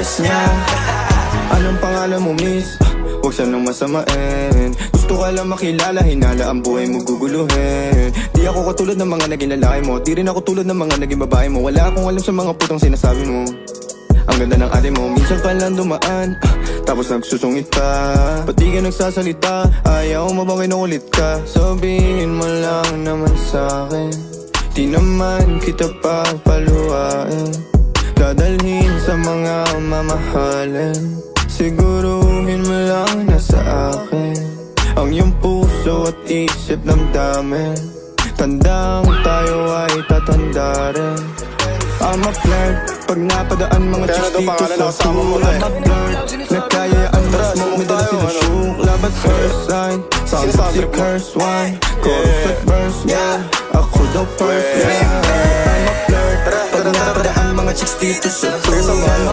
first niya. Anong pangalan mo, miss? Huwag sanang masamain. Gusto ka lang makilala, hinala ang buhay mo guguluhin. Di ako katulad ng mga naging lalaki mo, di rin ako tulad ng mga naging babae mo. Wala akong alam sa mga putong sinasabi mo. Ang ganda ng ate mo, minsan ka lang dumaan, tapos nagsusungit ka. Ba't di ka nagsasalita? Ayaw mo bang kinukulit ka? Sabihin mo lang naman sa'kin, di naman kita papaluhain. Dadalhin sa mga mamahalin. Siguruhin mo lang na sa akin ang iyong puso at isip damdamin. Tandang tayo ay tatanda rin. I'm a flirt, pag napadaan mga chicks dito sa school. I'm a flirt, nagkayaan mas mo, may dala sila syukla. But first sign, sounds si curse one. Chorus at verse, yeah, ako daw first, yeah. I'm a flirt, pag napadaan mga chicks dito sa school.